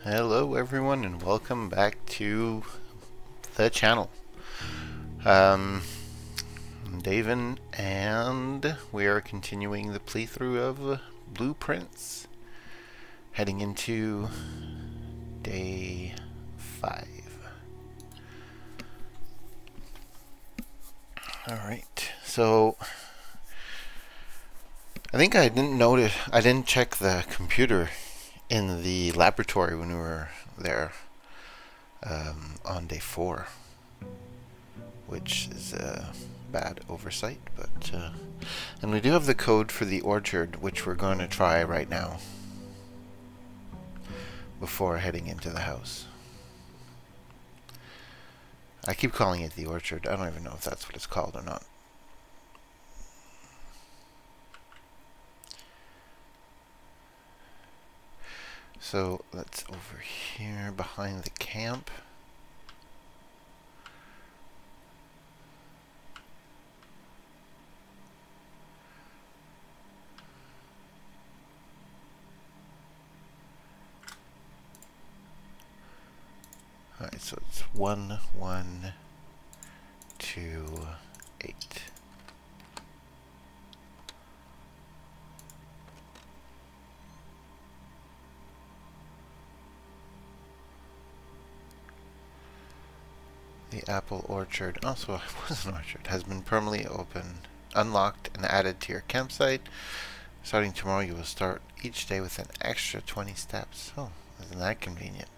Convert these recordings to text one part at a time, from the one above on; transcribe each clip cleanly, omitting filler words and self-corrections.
Hello everyone and welcome back to the channel. I'm David and we are continuing the playthrough of Blueprints, heading into day 5. Alright, so I think I didn't check the computer in the laboratory when we were there on day 4, which is a bad oversight, but and we do have the code for the orchard, which we're going to try right now before heading into the house. I keep calling it the orchard. I don't even know if that's what it's called or not. So that's over here behind the camp. Alright, so it's 1, 1, 2, 8. The apple orchard, also it was an orchard, has been permanently opened, unlocked, and added to your campsite. Starting tomorrow, you will start each day with an extra 20 steps. Oh, isn't that convenient?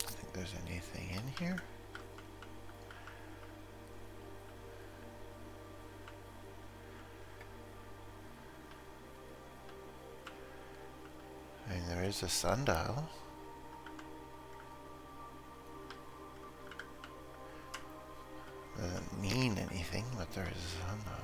I think there's anything in here. I mean, there is a sundial. Doesn't mean anything, but there is a sundial.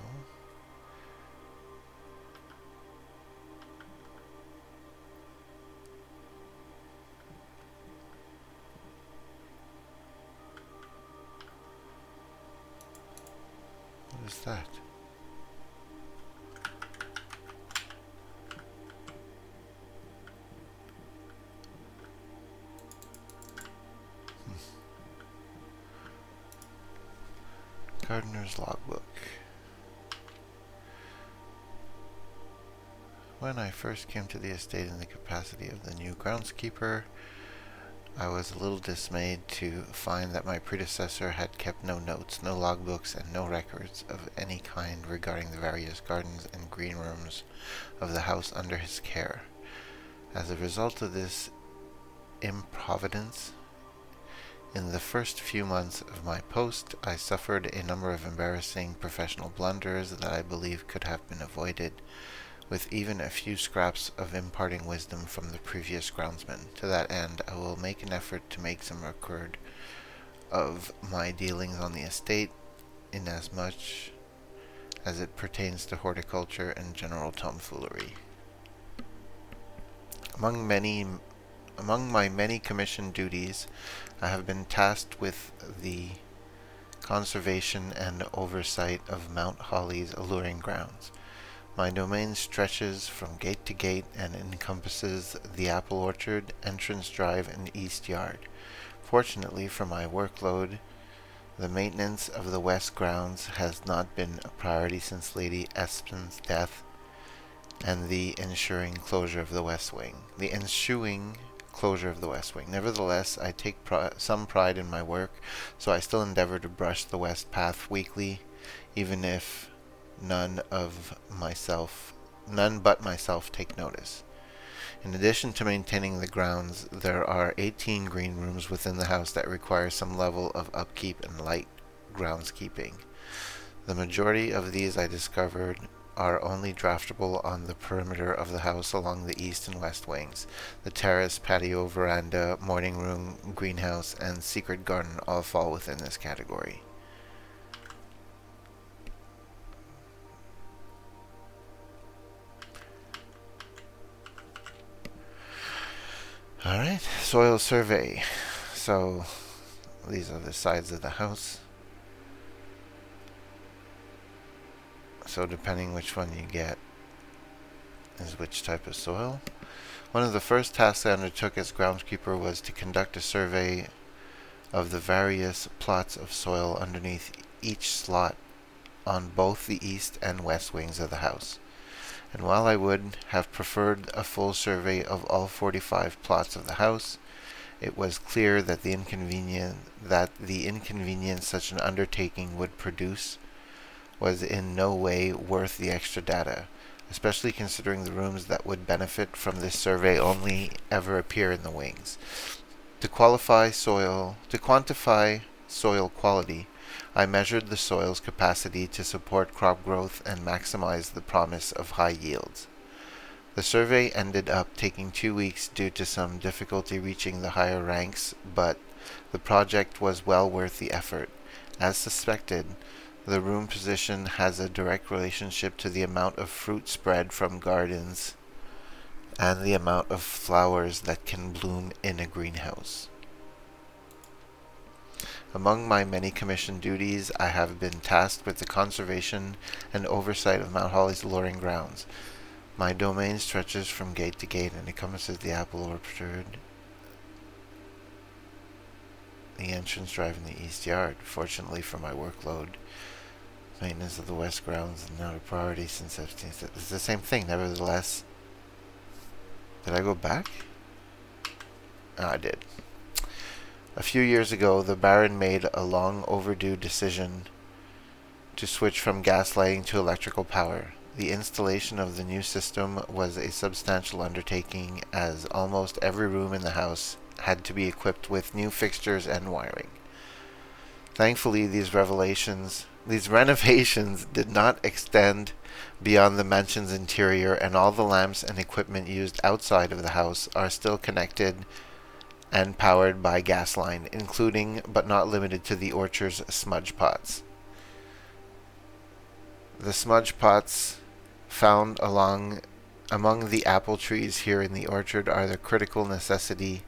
What is that? Gardener's logbook. When I first came to the estate in the capacity of the new groundskeeper, I was a little dismayed to find that my predecessor had kept no notes, no logbooks, and no records of any kind regarding the various gardens and green rooms of the house under his care. As a result of this improvidence, in the first few months of my post, I suffered a number of embarrassing professional blunders that I believe could have been avoided, with even a few scraps of imparting wisdom from the previous groundsman. To that end, I will make an effort to make some record of my dealings on the estate, inasmuch as it pertains to horticulture and general tomfoolery. Among my many commissioned duties, I have been tasked with the conservation and oversight of Mount Holly's alluring grounds. My domain stretches from gate to gate and encompasses the apple orchard, entrance drive, and east yard. Fortunately for my workload, the maintenance of the west grounds has not been a priority since Lady Espen's death and the ensuing closure of the west wing. Nevertheless, I take some pride in my work, so I still endeavor to brush the west path weekly, even if none but myself take notice. In addition to maintaining the grounds, there are 18 green rooms within the house that require some level of upkeep and light groundskeeping. The majority of these, I discovered, are only draftable on the perimeter of the house along the east and west wings. The terrace, patio, veranda, morning room, greenhouse, and secret garden all fall within this category. Alright, soil survey. So, these are the sides of the house. so depending which one you get is which type of soil. One of the first tasks I undertook as groundskeeper was to conduct a survey of the various plots of soil underneath each slot on both the east and west wings of the house. And while I would have preferred a full survey of all 45 plots of the house, it was clear that the inconvenience such an undertaking would produce was in no way worth the extra data, especially considering the rooms that would benefit from this survey only ever appear in the wings. To quantify soil quality, I measured the soil's capacity to support crop growth and maximize the promise of high yields. The survey ended up taking 2 weeks due to some difficulty reaching the higher ranks, but the project was well worth the effort. As suspected, the room position has a direct relationship to the amount of fruit spread from gardens and the amount of flowers that can bloom in a greenhouse. Among my many commissioned duties, I have been tasked with the conservation and oversight of Mount Holly's alluring grounds. My domain stretches from gate to gate and encompasses the apple orchard, the entrance drive, and the east yard. Fortunately for my workload, maintenance of the west grounds is not a priority since it's the same thing. Nevertheless, did I go back? Oh, I did. A few years ago, the Baron made a long overdue decision to switch from gas lighting to electrical power. The installation of the new system was a substantial undertaking, as almost every room in the house had to be equipped with new fixtures and wiring. Thankfully, these renovations did not extend beyond the mansion's interior, and all the lamps and equipment used outside of the house are still connected and powered by gas line, including but not limited to the orchard's smudge pots. The smudge pots found among the apple trees here in the orchard are the critical necessity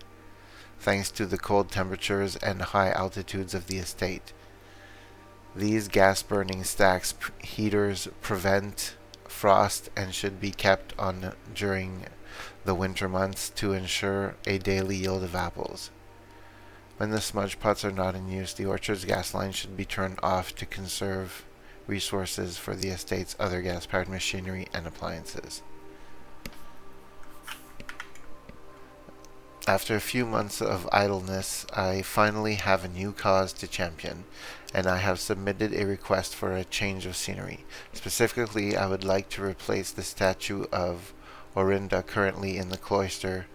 thanks to the cold temperatures and high altitudes of the estate. These gas-burning stacks heaters prevent frost and should be kept on during the winter months to ensure a daily yield of apples. When the smudge pots are not in use, the orchard's gas line should be turned off to conserve resources for the estate's other gas-powered machinery and appliances. After a few months of idleness, I finally have a new cause to champion, and I have submitted a request for a change of scenery. Specifically, I would like to replace the statue of Orinda currently in the cloister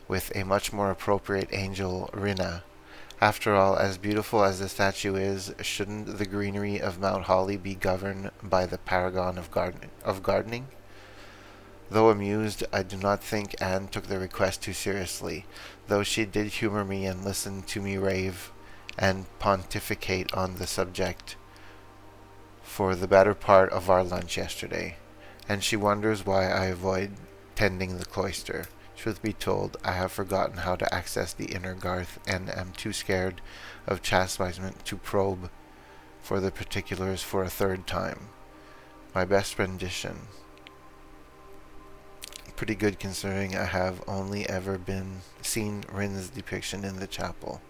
with a much more appropriate angel, Rina. After all, as beautiful as the statue is, shouldn't the greenery of Mount Holly be governed by the paragon of gardening? Though amused, I do not think Anne took the request too seriously, though she did humor me and listen to me rave and pontificate on the subject for the better part of our lunch yesterday, and she wonders why I avoid tending the cloister. Truth be told, I have forgotten how to access the inner garth and am too scared of chastisement to probe for the particulars for a third time. My best rendition. Pretty good considering I have only ever seen Rin's depiction in the chapel.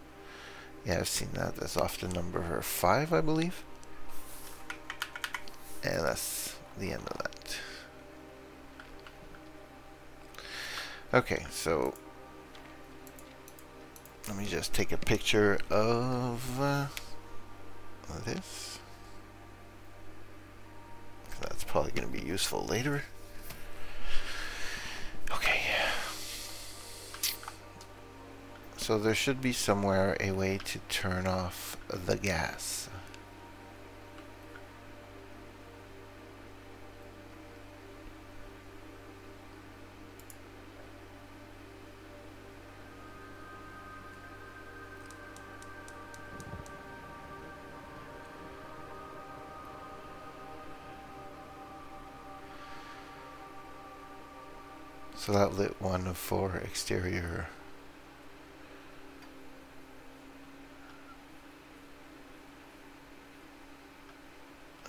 Yeah, I've seen that. That's often number 5, I believe. And that's the end of that. Okay, so let me just take a picture of this. That's probably going to be useful later. Okay. So there should be somewhere a way to turn off the gas. So that lit one of 4 exterior.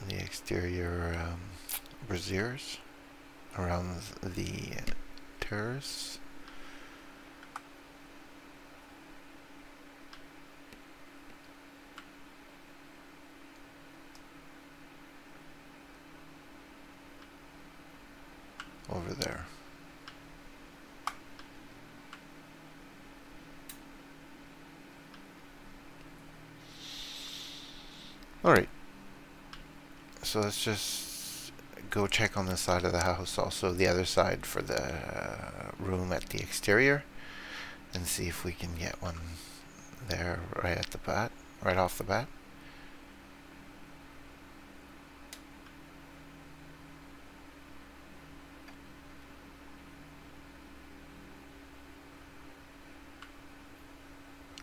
the exterior braziers around the terrace. Over there. Alright. So let's just go check on this side of the house, also the other side for the room at the exterior, and see if we can get one there right off the bat.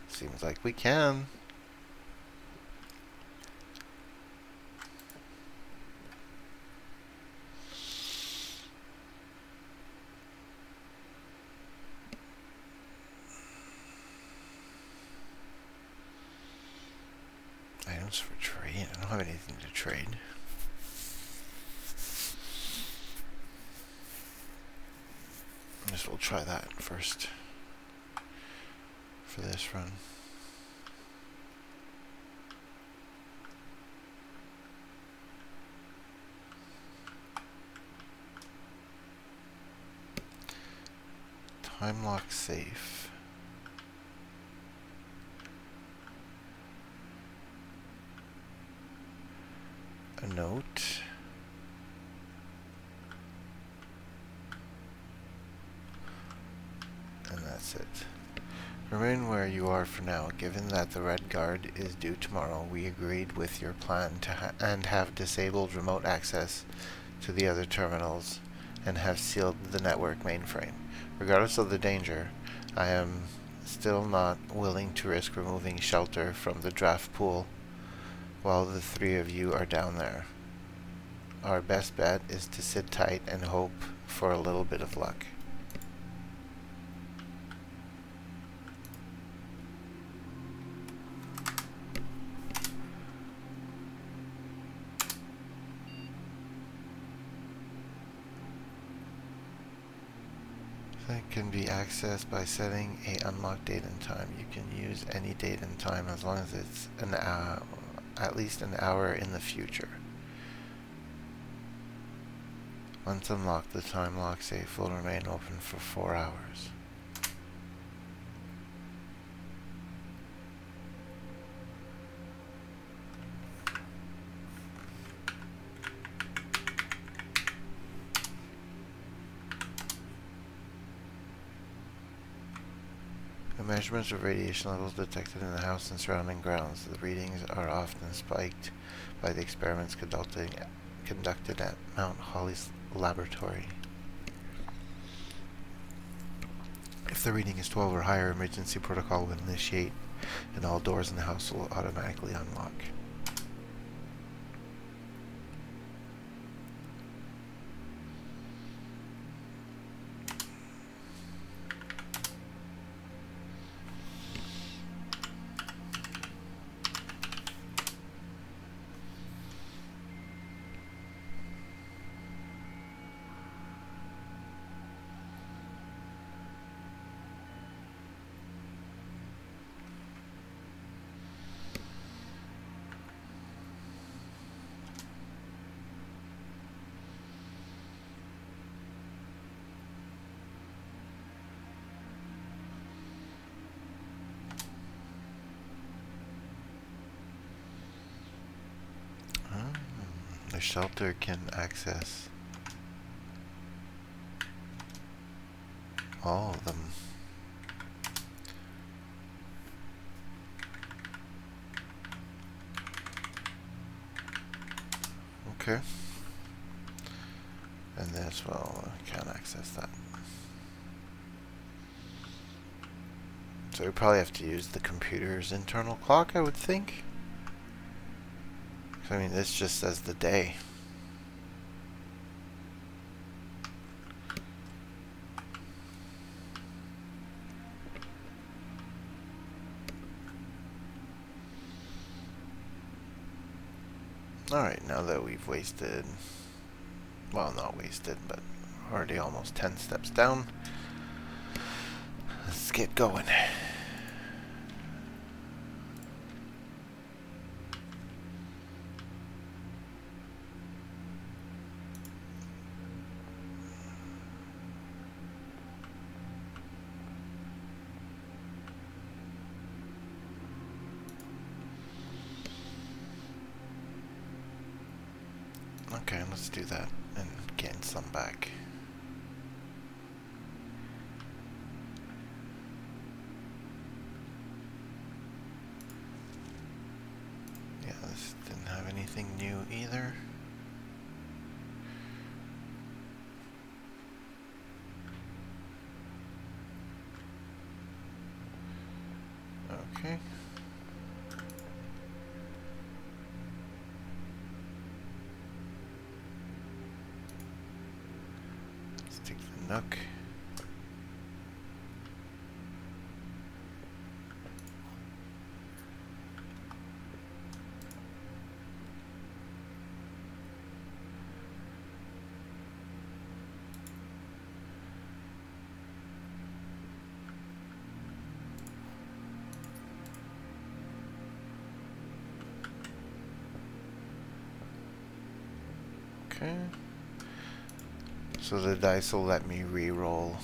Seems like we can. Items for trade. I don't have anything to trade. I guess we'll try that first for this run. Time lock safe. A note. And that's it. Remain where you are for now. Given that the Red Guard is due tomorrow, we agreed with your plan to and have disabled remote access to the other terminals and have sealed the network mainframe. Regardless of the danger, I am still not willing to risk removing shelter from the draft pool while the three of you are down there. Our best bet is to sit tight and hope for a little bit of luck. That can be accessed by setting a unlocked date and time. You can use any date and time as long as it's an hour, at least an hour in the future. Once unlocked, the time lock safe will remain open for 4 hours. The measurements of radiation levels detected in the house and surrounding grounds. The readings are often spiked by the experiments conducted at Mount Holly's laboratory. If the reading is 12 or higher, emergency protocol will initiate and all doors in the house will automatically unlock. The shelter can access all of them. Okay. And this, well, I can't access that. So we probably have to use the computer's internal clock, I would think. I mean, this just says the day. Alright, now that we've wasted, well, not wasted, but already almost 10 steps down, let's get going. Okay, let's do that and gain some back. Yeah, this didn't have anything new either. Okay. Let's take the Nook. Okay. So the dice will let me re-roll.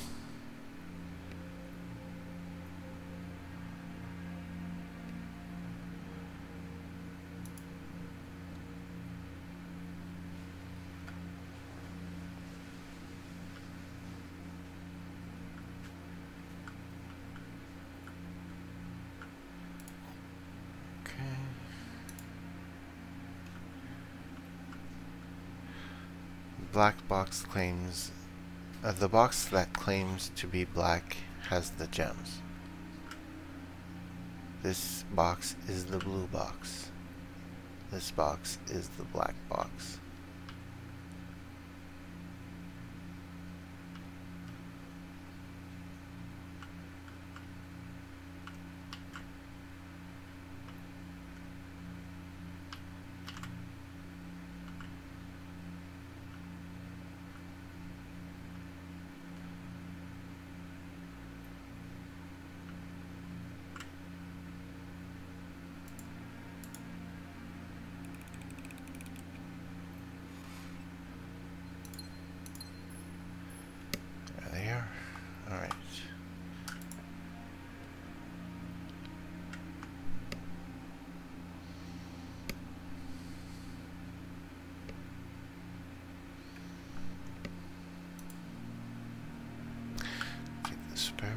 Black box claims, the box that claims to be black has the gems. This box is the blue box. This box is the black box. There. Alright. Take the sparrow.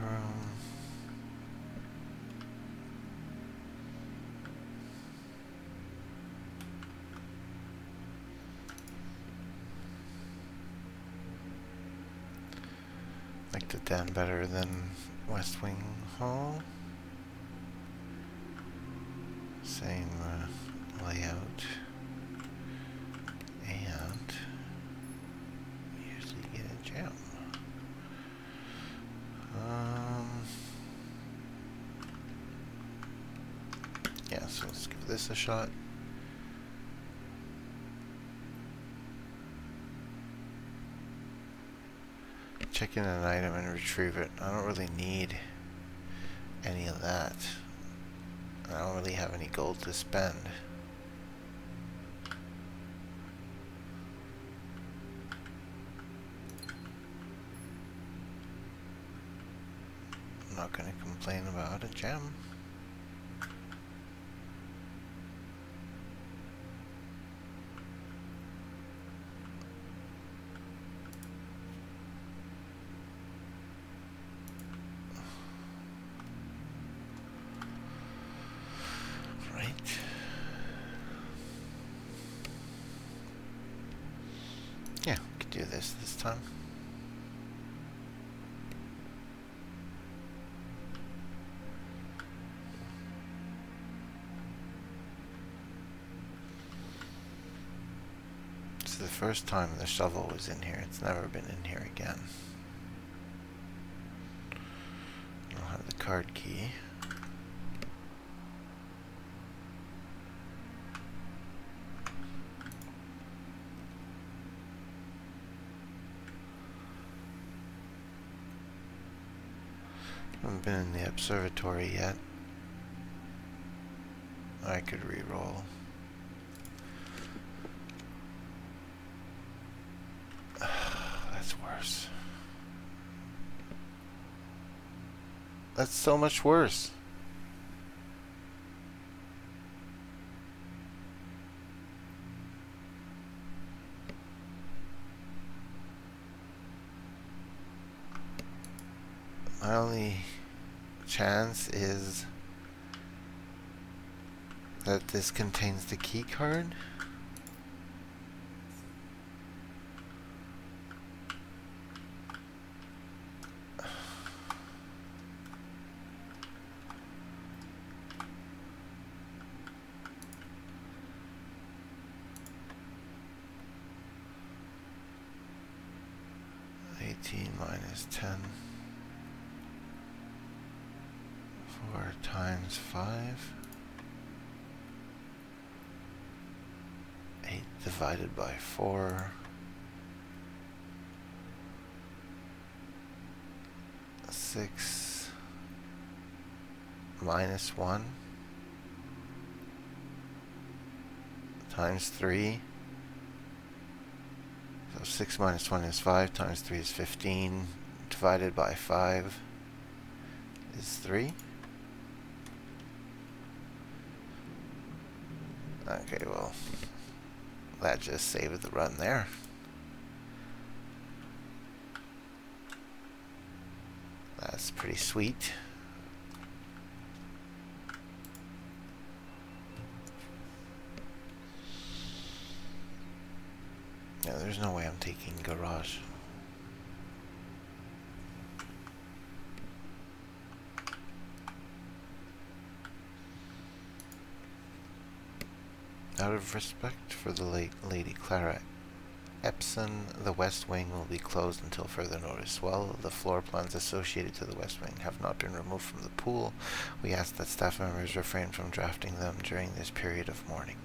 Like the Den better than West Wing Hall. Same layout. And we usually get a gem. Yeah, so let's give this a shot. Check in an item and retrieve it. I don't really need any of that. I don't really have any gold to spend. I'm not going to complain about a gem. Yeah, we could do this time. It's the first time the shovel was in here. It's never been in here again. I don't have the card key. Haven't been in the observatory yet. I could re-roll. That's worse. That's so much worse. My only chance is that this contains the key card. Minus 10. 4 times 5. 8 divided by 4. 6 minus 1 times 3. So 6 minus 1 is 5, times 3 is 15, divided by 5 is 3. Okay, well, that just saved the run there. That's pretty sweet. Yeah, there's no way I'm taking garage. Out of respect for the late Lady Clara Epson, the West Wing will be closed until further notice. While the floor plans associated to the West Wing have not been removed from the pool, we ask that staff members refrain from drafting them during this period of mourning.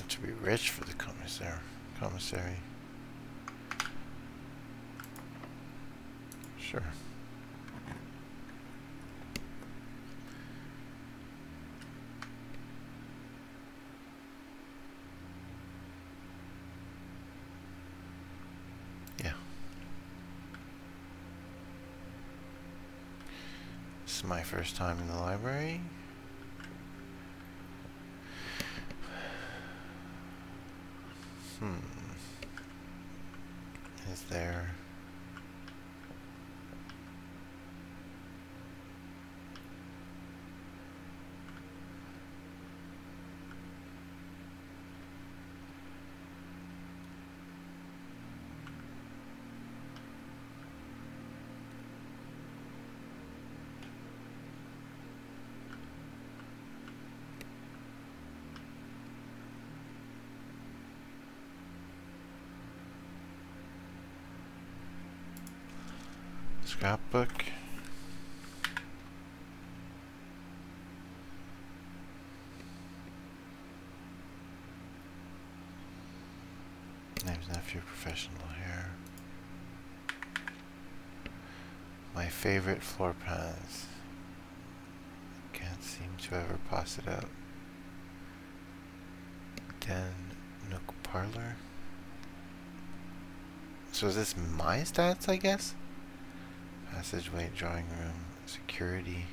To be rich for the commissary. Sure. Yeah. This is my first time in the library. Is there... Scrapbook? Name's nephew, professional hair. My favorite floor plans. Can't seem to ever pass it out. Den, Nook Parlor. So is this my stats, I guess? Passageway, drawing room, security,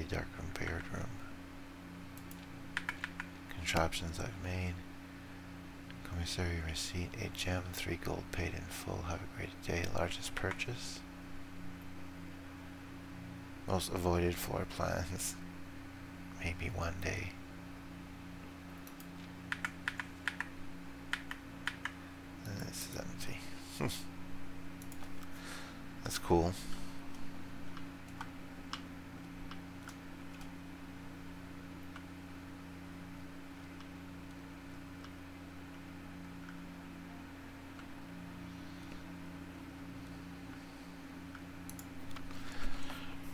darkroom, paired room. Contraptions I've made. Commissary receipt, 8 gem, 3 gold paid in full. Have a great day. Largest purchase. Most avoided floor plans. Maybe one day. And this is empty. That's cool.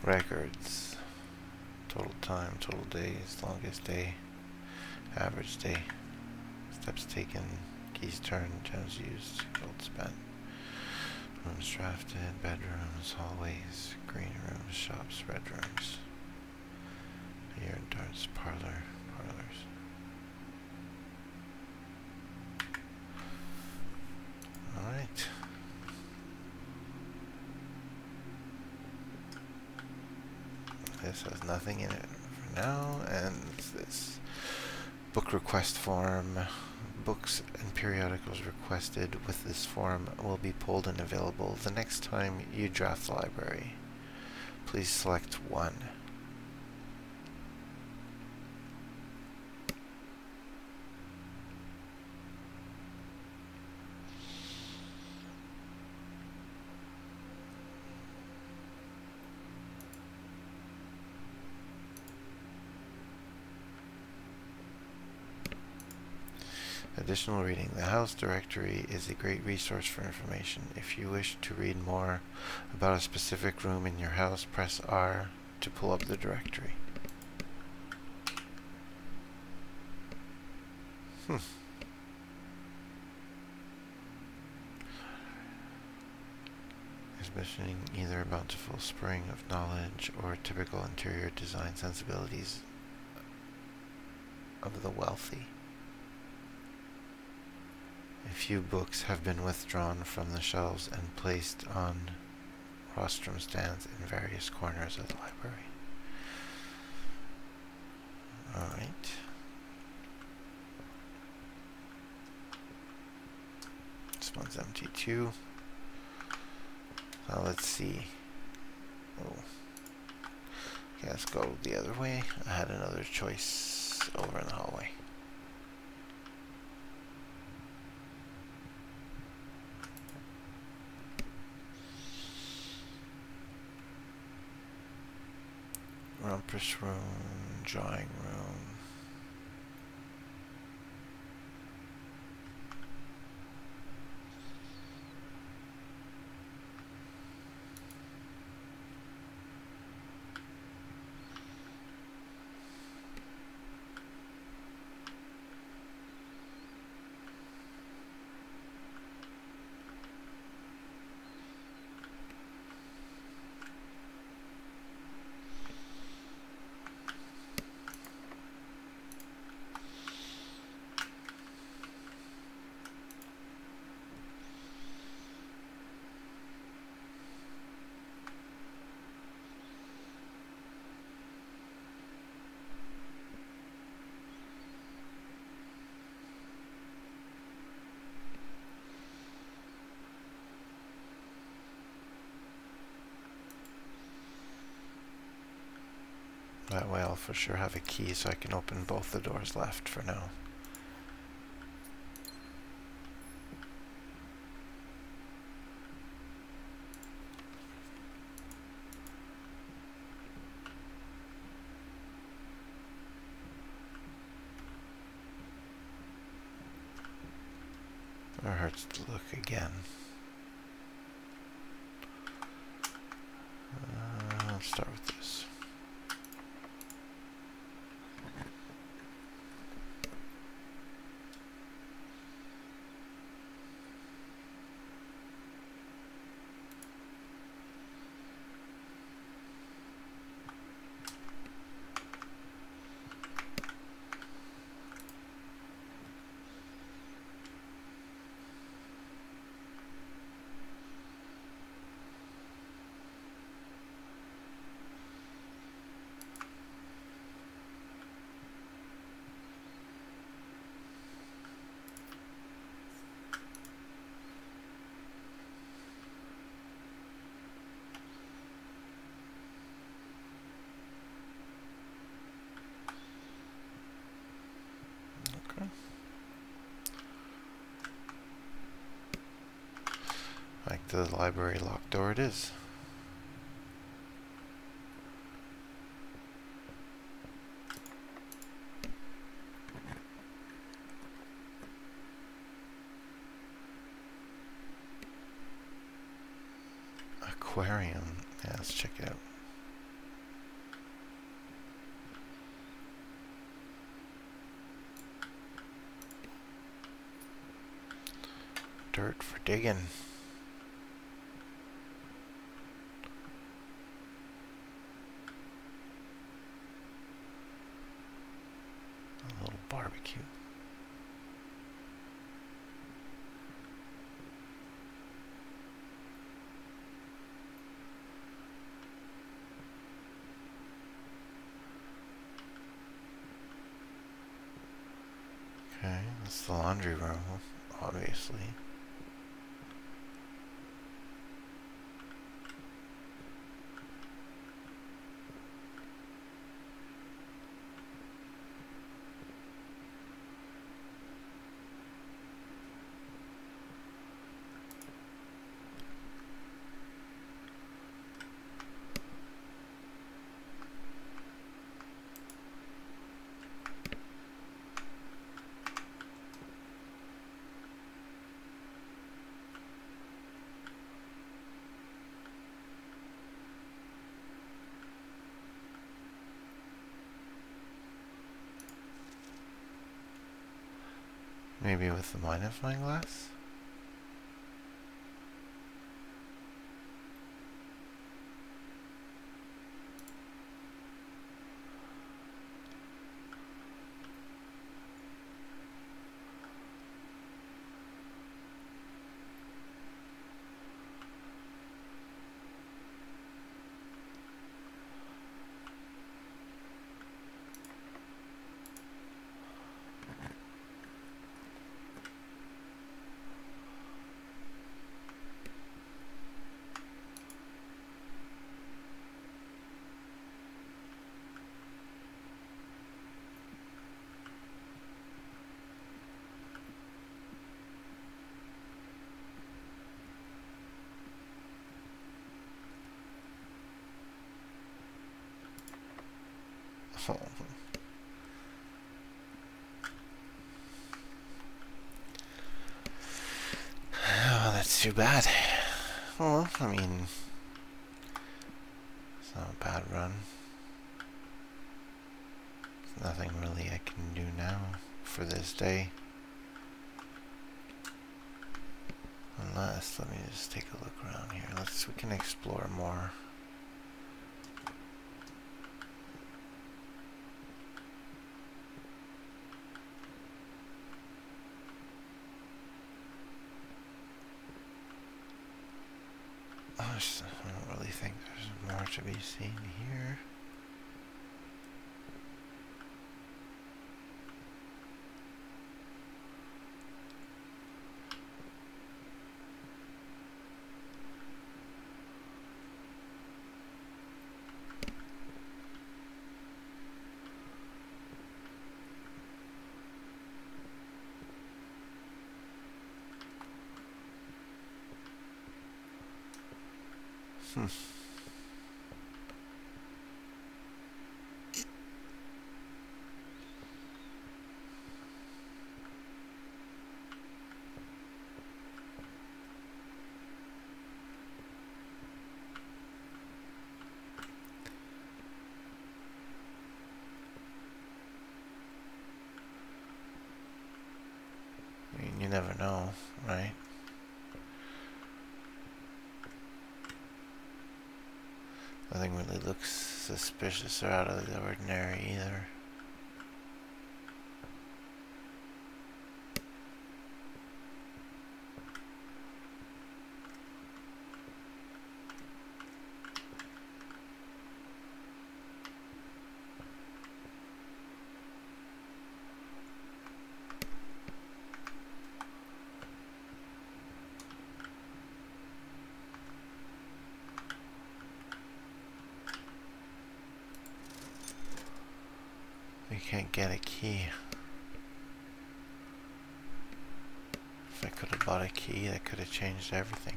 Records. Total time, total days, longest day, average day, steps taken, keys turned, gems used, gold spent, rooms drafted, bedrooms, hallways, green rooms, shops, red rooms, beer, darts, parlors. Alright. This has nothing in it for now, and this book request form. Books and periodicals requested with this form will be pulled and available the next time you draft the library. Please select one. Additional reading. The House Directory is a great resource for information. If you wish to read more about a specific room in your house, press R to pull up the directory. Exhibiting either a bountiful spring of knowledge or typical interior design sensibilities of the wealthy. A few books have been withdrawn from the shelves and placed on rostrum stands in various corners of the library. Alright. This one's empty too. Now let's see. Oh. Okay, let's go the other way. I had another choice over in the hallway. Rumpus room, drawing room. That way I'll for sure have a key so I can open both the doors left for now. It hurts to look again. Let's start with this. Okay. Like the library locked door it is. Aquarium. Yeah, let's check it out. Dirt for digging. A little barbecue. Okay, that's the laundry room, obviously. Maybe with the magnifying glass? Oh. Oh, that's too bad. Well, I mean, it's not a bad run. There's nothing really I can do now for this day. Unless, let me just take a look around here. We can explore more. I don't really think there's more to be seen here. Hmm. I mean, you never know, right? Nothing really looks suspicious or out of the ordinary either. We can't get a key. If I could have bought a key, that could have changed everything.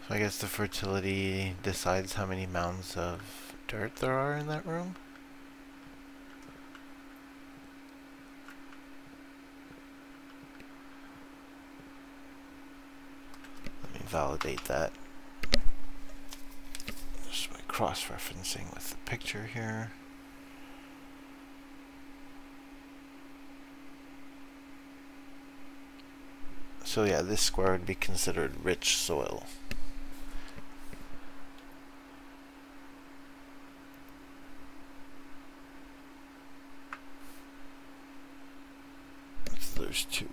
So I guess the fertility decides how many mounds of dirt there are in that room. Let me validate that. Just by cross-referencing with the picture here. So yeah, this square would be considered rich soil. So there's two.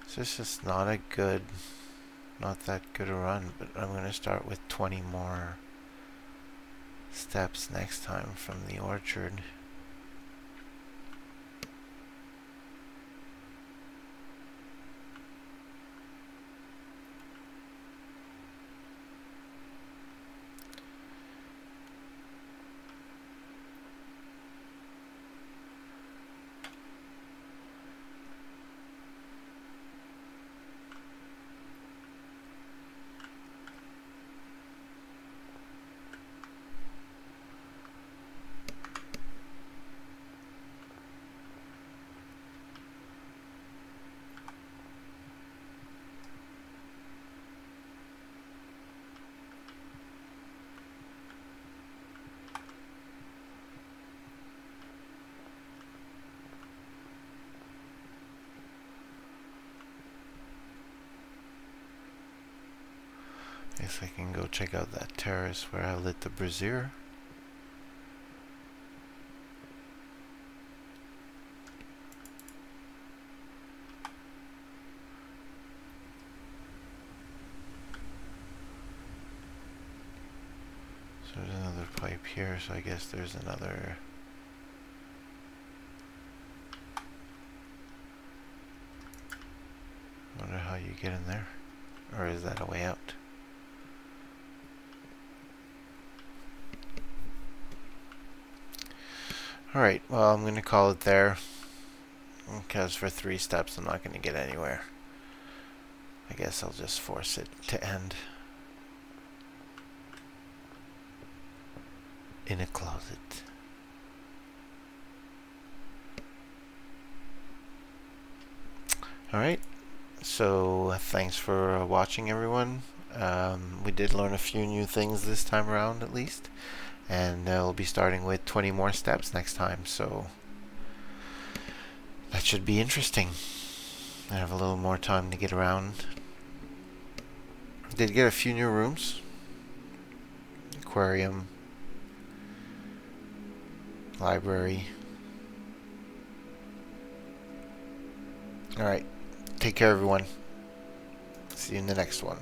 So it's just not that good a run, but I'm going to start with 20 more steps next time from the orchard. Guess I can go check out that terrace where I lit the brazier. So there's another pipe here, so I guess there's another... Wonder how you get in there. Or is that a way out? Alright, well, I'm going to call it there. Because for 3 steps I'm not going to get anywhere. I guess I'll just force it to end in a closet. Alright, So thanks for watching, everyone. We did learn a few new things this time around, at least. And we'll be starting with 20 more steps next time, so that should be interesting. I have a little more time to get around. Did get a few new rooms. Aquarium. Library. Alright. Take care, everyone. See you in the next one.